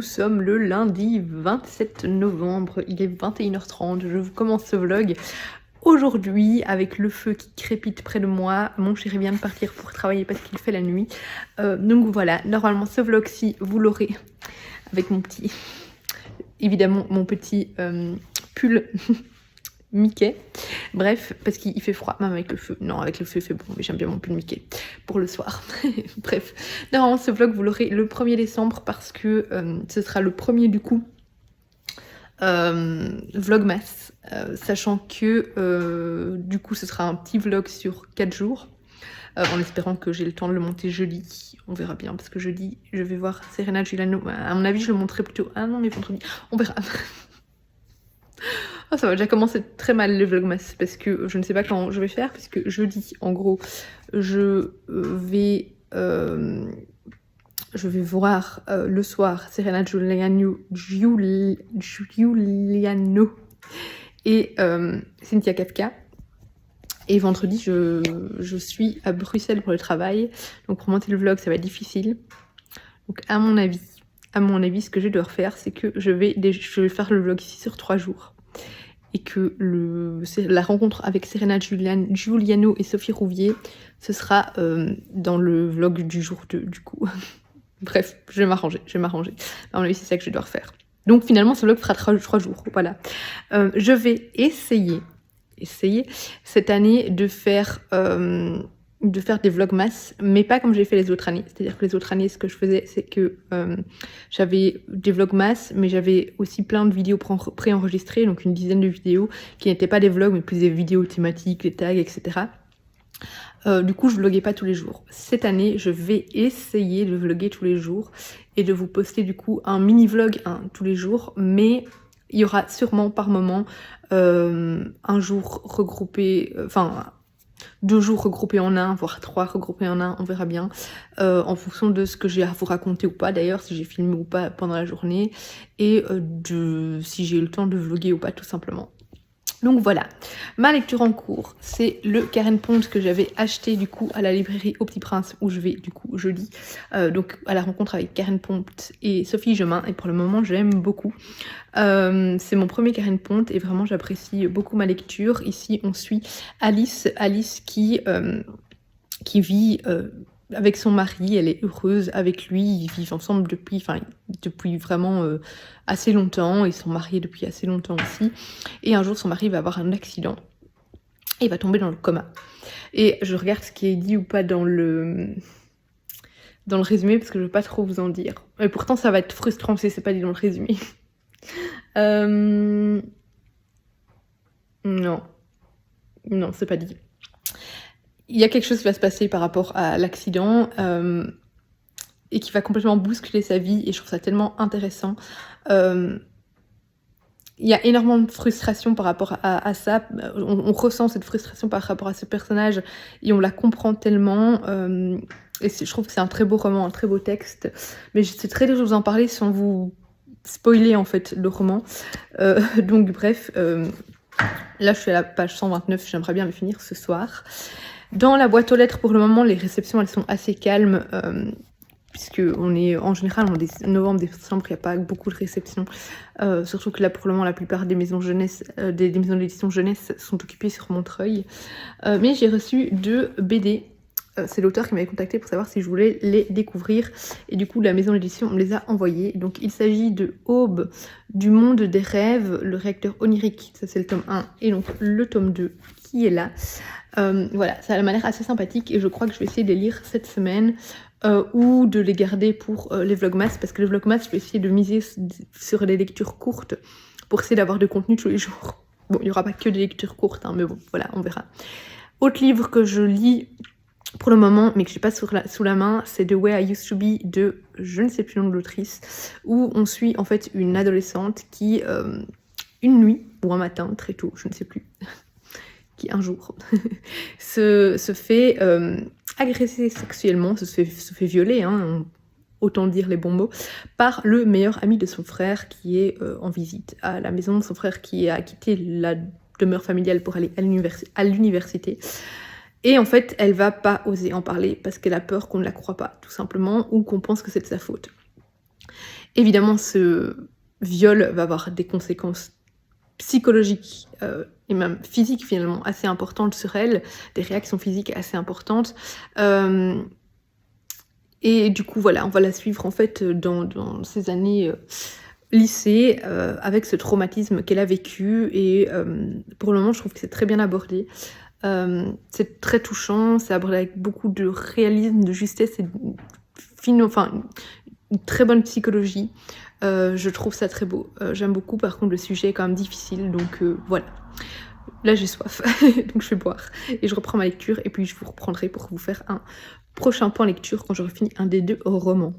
nous sommes le lundi 27 novembre, il est 21h30, je commence ce vlog aujourd'hui avec le feu qui crépite près de moi. Mon chéri vient de partir pour travailler parce qu'il fait la nuit. Donc voilà, normalement ce vlog-ci, vous l'aurez avec mon petit, évidemment mon petit pull Mickey. Bref, parce qu'il fait froid, même avec le feu. Non, avec le feu il fait bon, mais j'aime bien mon pull Mickey pour le soir. Bref, normalement ce vlog vous l'aurez le 1er décembre parce que ce sera le premier du coup vlogmas, sachant que du coup ce sera un petit vlog sur 4 jours. En espérant que j'ai le temps de le monter jeudi, on verra bien, parce que jeudi je vais voir Serena Giuliano, à mon avis je le monterai plutôt, ah non mais vendredi, on verra. Oh, ça va déjà commencer très mal le vlogmas, parce que je ne sais pas quand je vais faire, puisque jeudi en gros je vais voir le soir Serena Giuliano et Cynthia Kafka. Et vendredi, je suis à Bruxelles pour le travail. Donc pour monter le vlog, ça va être difficile. Donc à mon avis, ce que je vais devoir faire, c'est que je vais faire le vlog ici sur 3 jours. Et que la rencontre avec Serena Giuliano et Sophie Rouvier, ce sera dans le vlog du jour 2 du coup. Bref, je vais m'arranger. À mon avis, c'est ça que je vais devoir faire. Donc finalement, ce vlog fera 3 jours. Voilà. Je vais essayer cette année de faire des vlogmas, mais pas comme j'ai fait les autres années. C'est-à-dire que les autres années, ce que je faisais, c'est que j'avais des vlogmas, mais j'avais aussi plein de vidéos préenregistrées, donc une dizaine de vidéos qui n'étaient pas des vlogs, mais plus des vidéos thématiques, des tags, etc. Du coup, je vloguais pas tous les jours. Cette année, je vais essayer de vloguer tous les jours et de vous poster du coup un mini vlog tous les jours, mais il y aura sûrement par moment un jour regroupé, enfin 2 jours regroupés en un, voire 3 regroupés en un, on verra bien, en fonction de ce que j'ai à vous raconter ou pas d'ailleurs, si j'ai filmé ou pas pendant la journée, et si j'ai eu le temps de vlogger ou pas tout simplement. Donc voilà, ma lecture en cours, c'est le Karen Pond que j'avais acheté du coup à la librairie Au Petit Prince où je vais du coup jeudi, donc à la rencontre avec Karen Pond et Sophie Gemin, et pour le moment j'aime beaucoup. C'est mon premier Karen Pond et vraiment j'apprécie beaucoup ma lecture. Ici on suit Alice qui vit avec son mari, elle est heureuse avec lui, ils vivent ensemble depuis vraiment assez longtemps, ils sont mariés depuis assez longtemps aussi. Et un jour son mari va avoir un accident et il va tomber dans le coma. Et je regarde ce qui est dit ou pas dans le résumé parce que je veux pas trop vous en dire. Et pourtant ça va être frustrant si c'est pas dit dans le résumé. Non, c'est pas dit. Il y a quelque chose qui va se passer par rapport à l'accident et qui va complètement bousculer sa vie et je trouve ça tellement intéressant. Il y a énormément de frustration par rapport à ça. On ressent cette frustration par rapport à ce personnage et on la comprend tellement. Et je trouve que c'est un très beau roman, un très beau texte. Mais c'est très dur de vous en parler sans vous spoiler en fait le roman. Donc bref, là je suis à la page 129, j'aimerais bien le finir ce soir. Dans la boîte aux lettres, pour le moment, les réceptions, elles sont assez calmes, puisque on est, en général, en novembre, décembre, il n'y a pas beaucoup de réceptions. Surtout que là, pour le moment, la plupart des maisons jeunesse, des maisons d'édition jeunesse sont occupées sur Montreuil. Mais j'ai reçu 2 BD. C'est l'auteur qui m'avait contacté pour savoir si je voulais les découvrir. Et du coup, la maison d'édition me les a envoyés. Donc, il s'agit de Aube du monde des rêves, le réacteur onirique. Ça, c'est le tome 1. Et donc, le tome 2 qui est là. Voilà, ça m'a l'air assez sympathique et je crois que je vais essayer de les lire cette semaine ou de les garder pour les vlogmas, parce que les vlogmas, je vais essayer de miser sur des lectures courtes pour essayer d'avoir du contenu tous les jours. Bon, il n'y aura pas que des lectures courtes, mais bon, voilà, on verra. Autre livre que je lis pour le moment, mais que je n'ai pas sous la main, c'est The Way I Used to Be de, je ne sais plus le nom de l'autrice, où on suit en fait une adolescente qui, une nuit, ou un matin, très tôt, je ne sais plus, qui un jour se fait agresser sexuellement, se fait violer, autant dire les bons mots, par le meilleur ami de son frère qui est en visite à la maison. Son frère qui a quitté la demeure familiale pour aller à l'université. Et en fait, elle va pas oser en parler parce qu'elle a peur qu'on ne la croie pas, tout simplement, ou qu'on pense que c'est de sa faute. Évidemment, ce viol va avoir des conséquences psychologiques et même physiques finalement assez importantes sur elle, des réactions physiques assez importantes. Et du coup, voilà, on va la suivre en fait dans ces années lycée avec ce traumatisme qu'elle a vécu. Et pour le moment, je trouve que c'est très bien abordé. C'est très touchant, c'est abordé avec beaucoup de réalisme, de justesse et une très bonne psychologie. Je trouve ça très beau. J'aime beaucoup, par contre le sujet est quand même difficile, donc voilà. Là j'ai soif, donc je vais boire. Et je reprends ma lecture et puis je vous reprendrai pour vous faire un prochain point lecture quand j'aurai fini un des 2 romans.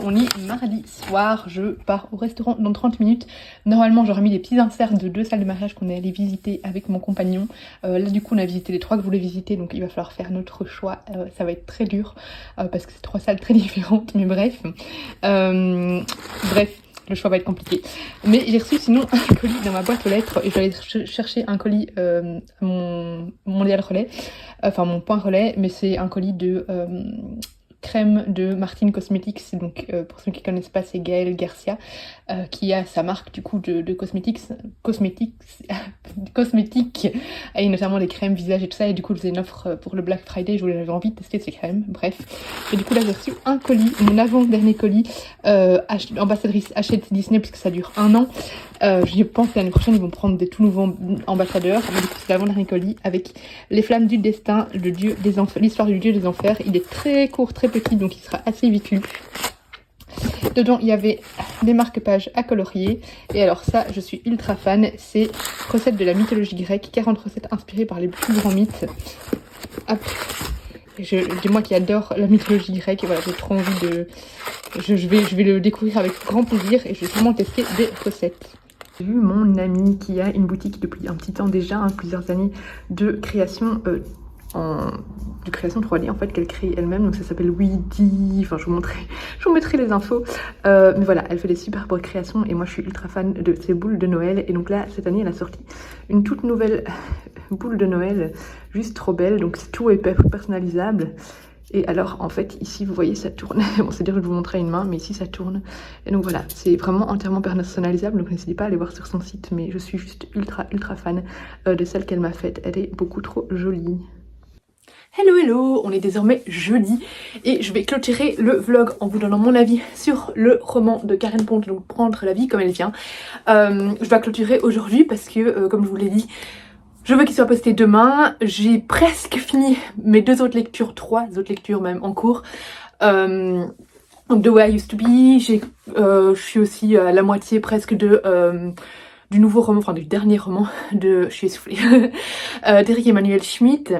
On est mardi soir, je pars au restaurant dans 30 minutes. Normalement j'aurais mis les petits inserts de 2 salles de mariage qu'on est allé visiter avec mon compagnon. Là du coup on a visité les 3 que je voulais visiter, donc il va falloir faire notre choix. Ça va être très dur parce que c'est 3 salles très différentes, mais bref. Le choix va être compliqué. Mais j'ai reçu sinon un colis dans ma boîte aux lettres et je vais aller chercher un colis à mon mondial relais, enfin mon point relais, mais c'est un colis de crème de Martine Cosmetics. Donc pour ceux qui connaissent pas, c'est Gaëlle Garcia qui a sa marque du coup de cosmétiques et notamment des crèmes visage et tout ça, et du coup c'est une offre pour le Black Friday. J'avais envie de tester ces crèmes, bref, et du coup là j'ai reçu un colis, mon avant-dernier colis ambassadrice Hachette Disney, puisque ça dure 1 an. Je pense que l'année prochaine ils vont prendre des tout nouveaux ambassadeurs, mais du coup c'est l'avant-dernier colis avec les flammes du destin, le dieu des enfers, l'histoire du dieu des enfers. Il est très court, très petit, donc il sera assez vite lu. Dedans il y avait des marque-pages à colorier, et alors ça je suis ultra fan, c'est recettes de la mythologie grecque, 40 recettes inspirées par les plus grands mythes. Hop. Moi qui adore la mythologie grecque, et voilà, j'ai trop envie de... Je vais le découvrir avec grand plaisir et je vais vraiment tester des recettes. J'ai vu mon amie qui a une boutique depuis un petit temps déjà, plusieurs années de création de création 3D en fait, qu'elle crée elle-même, donc ça s'appelle Weedy, enfin je vous mettrai les infos, mais voilà, elle fait des super belles créations et moi je suis ultra fan de ces boules de Noël. Et donc là cette année elle a sorti une toute nouvelle boule de Noël, juste trop belle, donc tout est personnalisable. Et alors en fait ici vous voyez ça tourne, bon c'est dur de vous montrer à une main, mais ici ça tourne, et donc voilà, c'est vraiment entièrement personnalisable, donc n'hésitez pas à aller voir sur son site, mais je suis juste ultra fan de celle qu'elle m'a faite, elle est beaucoup trop jolie. Hello, on est désormais jeudi et je vais clôturer le vlog en vous donnant mon avis sur le roman de Karen Pont, donc Prendre la vie comme elle vient. Je dois clôturer aujourd'hui parce que comme je vous l'ai dit, je veux qu'il soit posté demain. J'ai presque fini mes 2 autres lectures, 3 autres lectures même en cours. Donc The Way I Used to Be, je suis aussi à la moitié presque du nouveau roman, enfin du dernier roman de, je suis essoufflée, d'Éric Emmanuel Schmitt.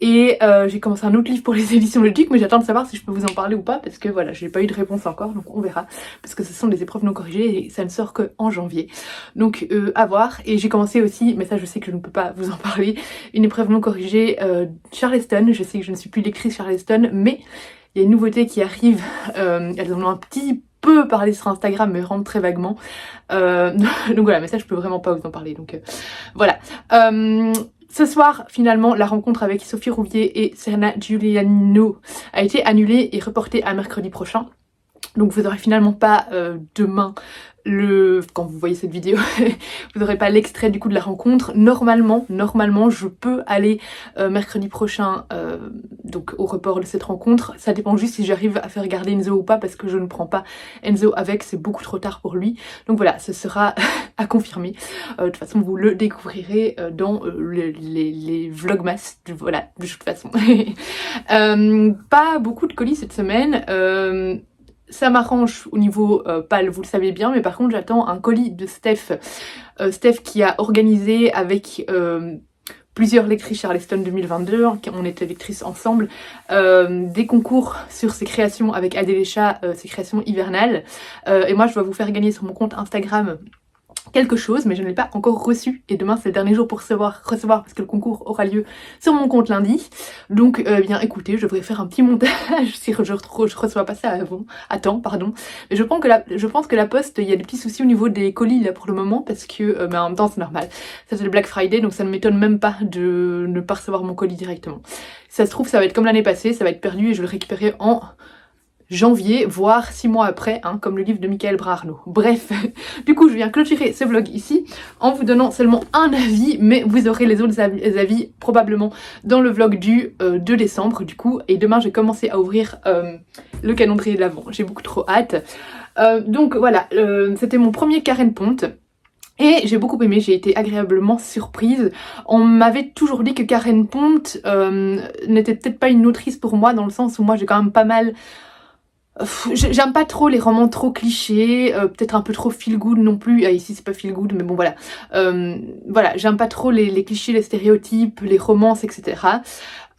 Et j'ai commencé un autre livre pour les éditions Le Duc, mais j'attends de savoir si je peux vous en parler ou pas, parce que voilà, j'ai pas eu de réponse encore, donc on verra, parce que ce sont des épreuves non corrigées et ça ne sort qu'en janvier, donc à voir. Et j'ai commencé aussi, mais ça je sais que je ne peux pas vous en parler, une épreuve non corrigée Charleston. Je sais que je ne suis plus lectrice Charleston, mais il y a une nouveauté qui arrive, elles en ont un petit peu parlé sur Instagram, mais vraiment très vaguement, donc voilà, mais ça je peux vraiment pas vous en parler, donc voilà. Ce soir, finalement, la rencontre avec Sophie Rouvier et Serena Giuliano a été annulée et reportée à mercredi prochain. Donc vous n'aurez finalement pas demain, quand vous voyez cette vidéo, vous n'aurez pas l'extrait du coup de la rencontre. Normalement, je peux aller mercredi prochain donc au report de cette rencontre. Ça dépend juste si j'arrive à faire garder Enzo ou pas, parce que je ne prends pas Enzo avec, c'est beaucoup trop tard pour lui. Donc voilà, ce sera à confirmer. De toute façon, vous le découvrirez dans les vlogmas, voilà, de toute façon. Pas beaucoup de colis cette semaine. ça m'arrange au niveau pâle, vous le savez bien, mais par contre j'attends un colis de Steph. Steph qui a organisé avec plusieurs lectrices Charleston 2022, on était lectrices ensemble, des concours sur ses créations avec Adélécha, ses créations hivernales. Et moi je dois vous faire gagner sur mon compte Instagram quelque chose, mais je ne l'ai pas encore reçu, et demain c'est le dernier jour pour recevoir parce que le concours aura lieu sur mon compte lundi. Donc bien écoutez, je devrais faire un petit montage si je reçois pas ça à temps, pardon. Mais je pense que la poste, il y a des petits soucis au niveau des colis là pour le moment, parce que mais en même temps c'est normal, ça c'est le Black Friday, donc ça ne m'étonne même pas de ne pas recevoir mon colis directement. Si ça se trouve ça va être comme l'année passée, ça va être perdu et je vais le récupérer en janvier, voire 6 mois après, hein, comme le livre de Michael Brarno. Bref, du coup je viens clôturer ce vlog ici en vous donnant seulement un avis, mais vous aurez les autres avis probablement dans le vlog du 2 décembre du coup, et demain j'ai commencé à ouvrir le calendrier de l'Avent, j'ai beaucoup trop hâte. Donc voilà, c'était mon premier Karen Ponte. Et j'ai beaucoup aimé, j'ai été agréablement surprise. On m'avait toujours dit que Karen Ponte n'était peut-être pas une autrice pour moi, dans le sens où moi j'ai quand même pas mal... J'aime pas trop les romans trop clichés, peut-être un peu trop feel good non plus. Ah, ici c'est pas feel good, mais bon voilà. Voilà, j'aime pas trop les clichés, les stéréotypes, les romances, etc.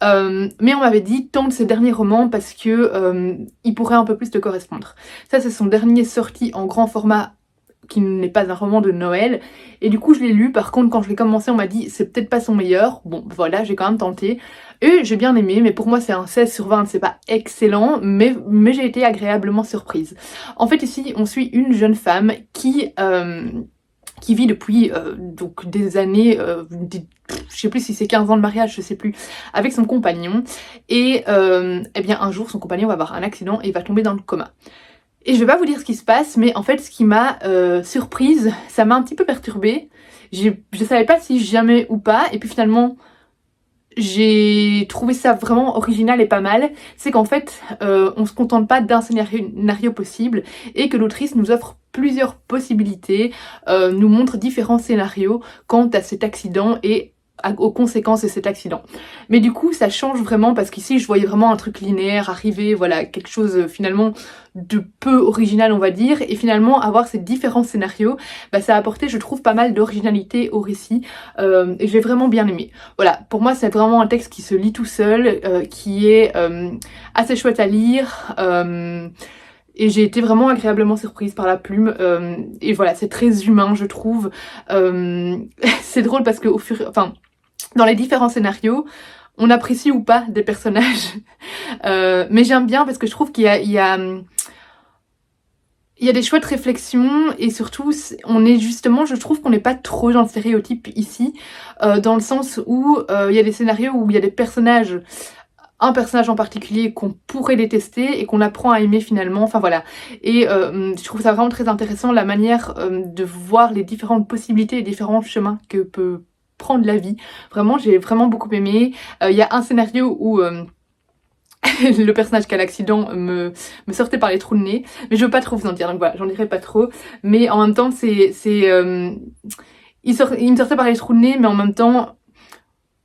Mais on m'avait dit tant de ces derniers romans parce que ils pourraient un peu plus te correspondre. Ça c'est son dernier sorti en grand format, qui n'est pas un roman de Noël, et du coup je l'ai lu. Par contre quand je l'ai commencé on m'a dit c'est peut-être pas son meilleur. Bon voilà, j'ai quand même tenté et j'ai bien aimé, mais pour moi c'est un 16/20, c'est pas excellent, mais j'ai été agréablement surprise. En fait ici on suit une jeune femme qui vit depuis donc des années, je sais plus si c'est 15 ans de mariage, je sais plus, avec son compagnon, et eh bien un jour son compagnon va avoir un accident et il va tomber dans le coma. Et je vais pas vous dire ce qui se passe, mais en fait ce qui m'a surprise, ça m'a un petit peu perturbée. Je savais pas si j'aimais ou pas, et puis finalement j'ai trouvé ça vraiment original et pas mal. C'est qu'en fait on se contente pas d'un scénario possible, et que l'autrice nous offre plusieurs possibilités, nous montre différents scénarios quant à cet accident et aux conséquences de cet accident. Mais du coup ça change vraiment, parce qu'ici je voyais vraiment un truc linéaire arriver, voilà, quelque chose finalement de peu original on va dire, et finalement avoir ces différents scénarios, bah, ça a apporté je trouve pas mal d'originalité au récit, et j'ai vraiment bien aimé. Voilà, pour moi c'est vraiment un texte qui se lit tout seul, qui est assez chouette à lire, et j'ai été vraiment agréablement surprise par la plume, et voilà, c'est très humain je trouve. C'est drôle parce que dans les différents scénarios, on apprécie ou pas des personnages, mais j'aime bien parce que je trouve qu'il y a des chouettes réflexions, et surtout on est justement, je trouve qu'on n'est pas trop dans le stéréotype ici, dans le sens où il y a des scénarios où il y a des personnages, un personnage en particulier qu'on pourrait détester et qu'on apprend à aimer finalement, enfin voilà. Et je trouve ça vraiment très intéressant, la manière de voir les différentes possibilités, les différents chemins que peut prendre la vie. Vraiment, j'ai vraiment beaucoup aimé. Il y a un scénario où le personnage qui a l'accident me sortait par les trous de nez, mais je veux pas trop vous en dire, donc voilà, j'en dirai pas trop. Mais en même temps, il me sortait par les trous de nez, mais en même temps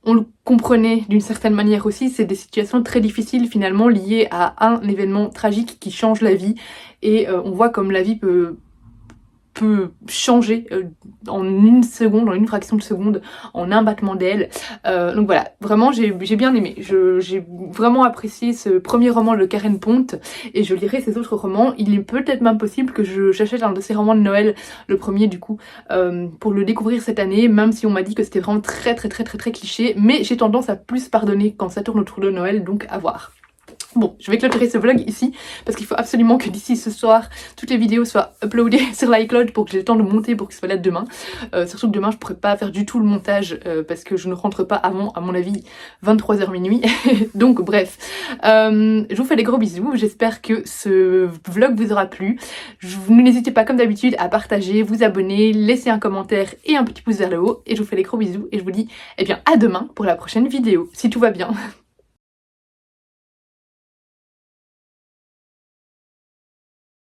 on le comprenait d'une certaine manière aussi. C'est des situations très difficiles finalement liées à un événement tragique qui change la vie, et on voit comme la vie peut changer en une seconde, en une fraction de seconde, en un battement d'ailes. Donc voilà, vraiment j'ai bien aimé. J'ai vraiment apprécié ce premier roman de Karen Ponte, et je lirai ses autres romans. Il est peut-être même possible que j'achète un de ses romans de Noël, le premier du coup, pour le découvrir cette année, même si on m'a dit que c'était vraiment très cliché, mais j'ai tendance à plus pardonner quand ça tourne autour de Noël, donc à voir. Bon, je vais clôturer ce vlog ici parce qu'il faut absolument que d'ici ce soir, toutes les vidéos soient uploadées sur l'iCloud pour que j'ai le temps de monter, pour que ce soit là demain. Surtout que demain, je pourrais pas faire du tout le montage parce que je ne rentre pas avant, à mon avis, 23h minuit. Donc bref, je vous fais des gros bisous. J'espère que ce vlog vous aura plu. N'hésitez pas comme d'habitude à partager, vous abonner, laisser un commentaire et un petit pouce vers le haut. Et je vous fais des gros bisous et je vous dis eh bien à demain pour la prochaine vidéo, si tout va bien.